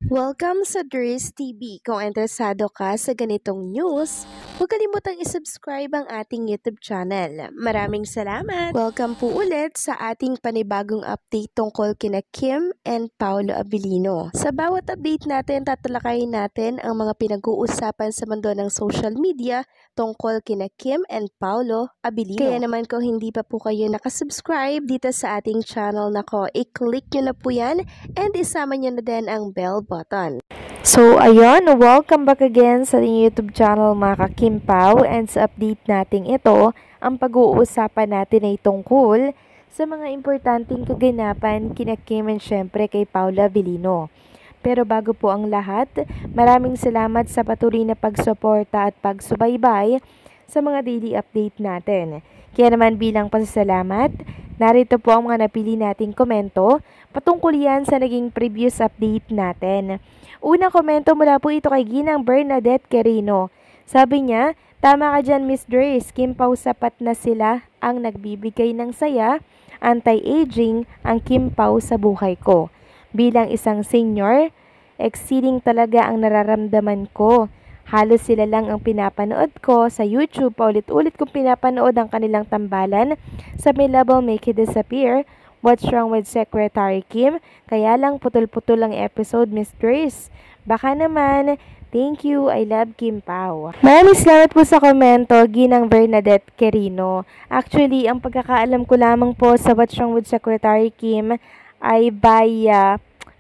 Welcome sa Dries TV. Kung interesado ka sa ganitong news, huwag kalimutang isubscribe ang ating YouTube channel. Maraming salamat! Welcome po ulit sa ating panibagong update tungkol kina Kim and Paolo Abilino. Sa bawat update natin, tatalakayin natin ang mga pinag-uusapan sa mundo ng social media tungkol kina Kim and Paolo Abilino. Kaya naman kung hindi pa po kayo nakasubscribe dito sa ating channel nako, i-click nyo na po yan and isama nyo na din ang bell button. So, ayun, welcome back again sa YouTube channel mga ka-Kimpaw, and sa update natin ito, ang pag-uusapan natin ay tungkol sa mga importanteng kaganapan kina Kim and syempre kay Paolo Abilino. Pero bago po ang lahat, maraming salamat sa patuloy na pagsuporta at pagsubaybay sa mga daily update natin. Kaya naman bilang pasasalamat, narito po ang mga napili nating komento patungkol yan sa naging previous update natin. Unang komento mula po ito kay Ginang Bernadette Quirino. Sabi niya, tama ka dyan Miss Dries, Kimpaw sapat na sila ang nagbibigay ng saya, anti-aging ang Kimpaw sa buhay ko. Bilang isang senior, exceeding talaga ang nararamdaman ko. Halos sila lang ang pinapanood ko sa YouTube. Paulit-ulit kong pinapanood ang kanilang tambalan sa May Level Make It Disappear, What's Wrong with Secretary Kim, kaya lang putol-putol ang episode Miss Dries. Baka naman, thank you, I love Kim Pao. Maraming salamat po sa komento, Ginang Bernadette Quirino. Actually, ang pagkakaalam ko lamang po sa What's Wrong with Secretary Kim ay by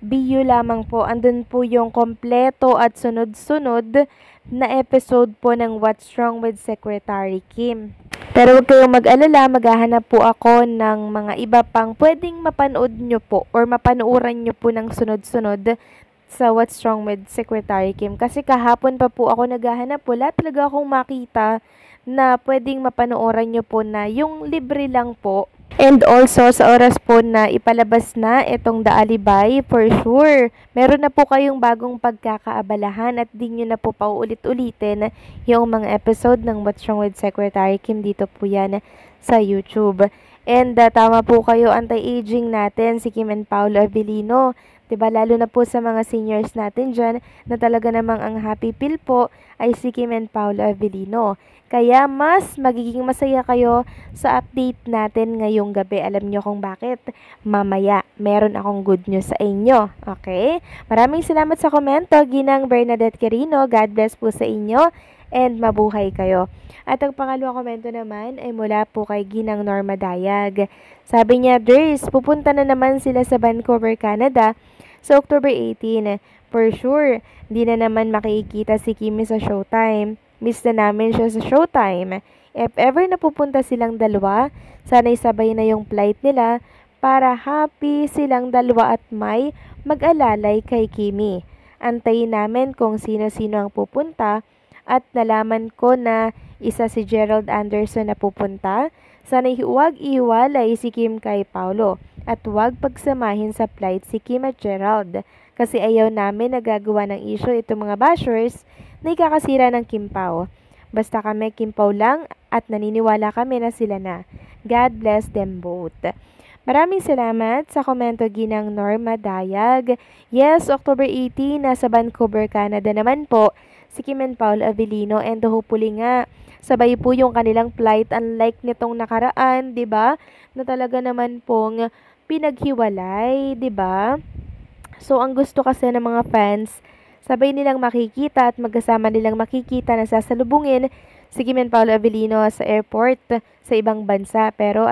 BU lamang po. Andun po yung kompleto at sunod-sunod na episode po ng What's Wrong with Secretary Kim. Pero huwag kayong mag-alala, maghahanap po ako ng mga iba pang pwedeng mapanood nyo po or mapanuuran nyo po ng sunod-sunod sa What's Wrong with Secretary Kim. Kasi kahapon pa po ako naghahanap, wala talaga akong makita na pwedeng mapanooran nyo po na yung libre lang po. And also, sa oras po na ipalabas na itong The Alibay, for sure, meron na po kayong bagong pagkakaabalahan at di nyo na po paulit-ulitin yung mga episode ng What's Wrong with Secretary Kim. Dito po yan sa YouTube. And tama po kayo, anti-aging natin si Kim and Paolo Abilino. Diba, lalo na po sa mga seniors natin dyan na talaga namang ang happy pill po ay si Kim and Paolo Abilino. Kaya mas magiging masaya kayo sa update natin ngayong gabi. Alam nyo kung bakit? Mamaya, meron akong good news sa inyo. Okay? Maraming salamat sa komento, Ginang Bernadette Quirino. God bless po sa inyo and mabuhay kayo. At ang pangalawang komento naman ay mula po kay Ginang Norma Dayag. Sabi niya, Dries, pupunta na naman sila sa Vancouver, Canada sa October 18. For sure, di na naman makikita si Kimi sa Showtime. Miss na namin siya sa Showtime. If ever napupunta silang dalawa, sana'y sabay na yung flight nila para happy silang dalawa at may mag-alalay kay Kimi. Antayin namin kung sino-sino ang pupunta at nalaman ko na isa si Gerald Anderson na pupunta. Sana'y huwag ihiwalay si Kim kay Paolo at huwag pagsamahin sa flight si Kim at Gerald kasi ayaw namin nagagawa ng issue itong mga bashers na ikakasira ng Kimpaw. Basta kami Kimpaw lang at naniniwala kami na sila na. God bless them both. Maraming salamat sa komento, Ginang Norma Dayag. Yes, October 18, nasa Vancouver, Canada naman po si Kim and Paolo Abilino, and hopefully nga sabay po yung kanilang flight, unlike nitong nakaraan, 'di ba? Na talaga naman pong pinaghiwalay, 'di ba? So ang gusto kasi ng mga fans, sabay nilang makikita at magkasama nilang makikita na sasalubungin si Kim and Paolo Abilino sa airport sa ibang bansa. Pero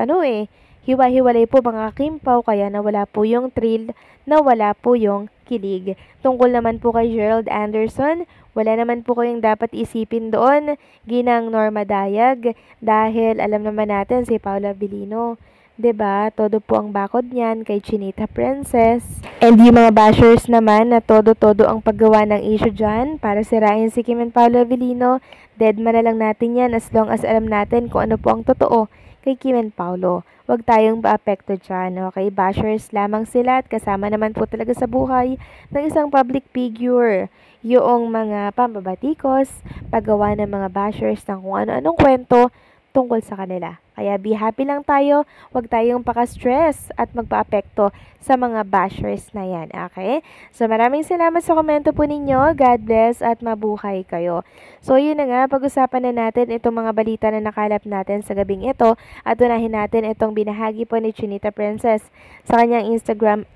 hiwa-hiwalay po mga Kimpaw, kaya nawala po yung thrill, nawala po yung kilig. Tungkol naman po kay Gerald Anderson, wala naman po kayong dapat isipin doon, Ginang Norma Dayag, dahil alam naman natin si Paolo Abilino, 'di ba? Todo po ang bakod niyan kay Chinita Princess. And yung mga bashers naman na todo-todo ang paggawa ng issue dyan para sirain si Kim and Paolo Abilino, deadman na lang natin yan as long as alam natin kung ano po ang totoo kay Kim and Paolo. Huwag tayong maapekto dyan, okay? Bashers lamang sila at kasama naman po talaga sa buhay ng isang public figure yung mga pambabatikos, paggawa ng mga bashers ng kung ano-anong kwento tungkol sa kanila. Kaya be happy lang tayo, huwag tayong paka-stress at magpa-apekto sa mga bashers na yan, okay? So maraming salamat sa komento po ninyo. God bless at mabuhay kayo. So yun na nga, pag-usapan na natin itong mga balita na nakalap natin sa gabing ito at unahin natin itong binahagi po ni Chinita Princess sa kanyang Instagram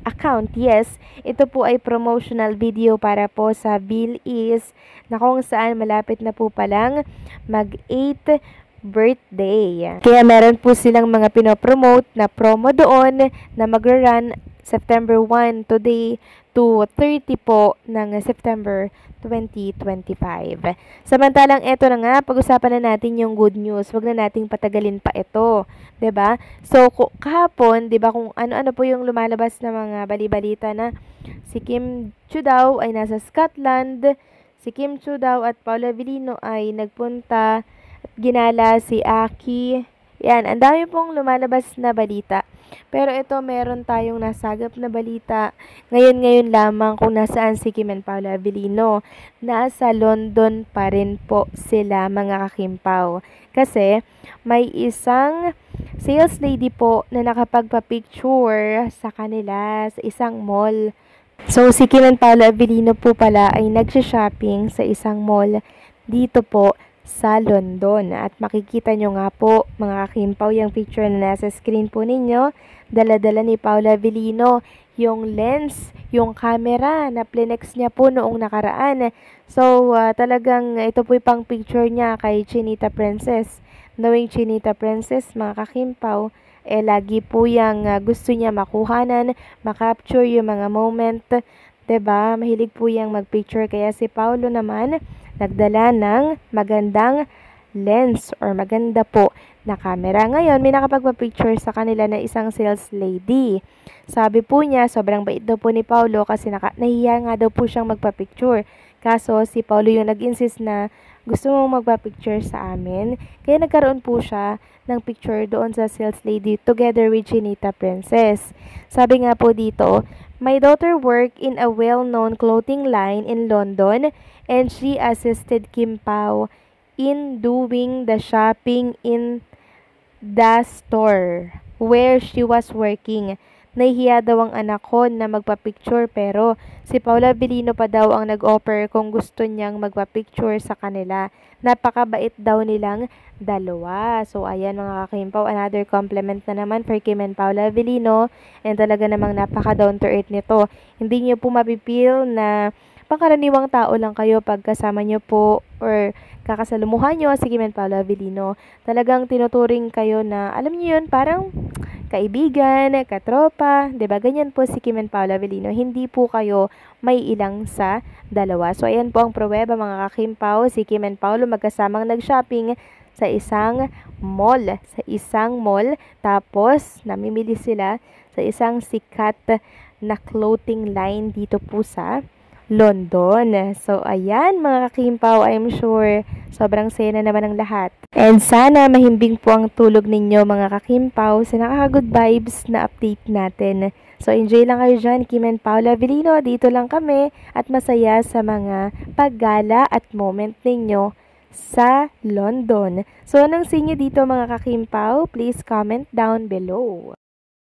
account. Yes, ito po ay promotional video para po sa Bill Is na kung saan malapit na po palang mag-8 birthday. Kaya meron po silang mga pinopromote na promo doon na magra-run September 1 today to 30 po ng September 2025. Samantalang eto na nga, pag-usapan na natin yung good news. Huwag na nating patagalin pa ito, 'di ba? So kahapon, 'di ba, kung ano-ano po yung lumalabas na mga bali-balita na si Kim Chiu daw ay nasa Scotland, si Kim Chiu daw at Paula Avellino ay nagpunta at ginala si Aki. Yan, ang dami pong lumalabas na balita. Pero ito, meron tayong nasagap na balita. Ngayon lamang kung nasaan si Kim and Paula Avellino. Nasa London pa rin po sila, mga kakimpaw. Kasi may isang sales lady po na nakapagpa-picture sa kanila sa isang mall. So si Kim and Paula Avellino po pala ay nagsha-shopping sa isang mall dito po sa London. At makikita nyo nga po, mga kakimpaw, yung picture na nasa screen po ninyo. Dala-dala ni Paula Avellino yung lens, yung camera na plinex niya po noong nakaraan. So, talagang ito po yung pang picture niya kay Chinita Princess. Knowing Chinita Princess, mga kakimpaw, lagi po yung gusto niya makuhanan, makapture yung mga moment. 'Di ba? Mahilig po yang mag-picture, kaya si Paulo naman nagdala ng magandang lens or maganda po na camera. Ngayon, may nakapagpa-picture sa kanila na isang sales lady. Sabi po niya, sobrang bait daw po ni Paulo kasi nahihiya nga daw po siyang magpa-picture. Kaso si Paulo yung nag-insist na gusto mong magpa-picture sa amin. Kaya nagkaroon po siya ng picture doon sa sales lady together with Chinita Princess. Sabi nga po dito, my daughter worked in a well-known clothing line in London and she assisted Kim Pao in doing the shopping in the store where she was working. Nahihiya daw ang anak ko na magpa-picture pero si Paula Avellino pa daw ang nag-offer kung gusto niyang magpa-picture sa kanila. Napakabait daw nilang dalawa. So ayan, mga kakimpaw, another compliment na naman for Kim and Paula Avellino, and talaga namang napaka down to earth nito. Hindi niyo po mapipil na pangkaraniwang tao lang kayo pag kasama niyo po or kakasalumuhan niyo si Kim and Paula Avellino. Talagang tinuturing kayo na, alam niyo yun, parang kaibigan, katropa, 'di ba? Ganyan po si Kim and Paula Avellino. Hindi po kayo may ilang sa dalawa. So ayan po ang pruweba, mga kakimpaw, si Kim and Paolo magkasamang nag-shopping sa isang mall, tapos namimili sila sa isang sikat na clothing line dito po sa London. So, ayan, mga kakimpaw, I'm sure sobrang saya na naman ang lahat. And sana mahimbing po ang tulog ninyo, mga kakimpaw, sa nakaka-good vibes na update natin. So, enjoy lang kayo dyan, Kim and Paula Avellino. Dito lang kami at masaya sa mga paggala at moment ninyo sa London. So, anong sinyo dito, mga kakimpaw? Please comment down below.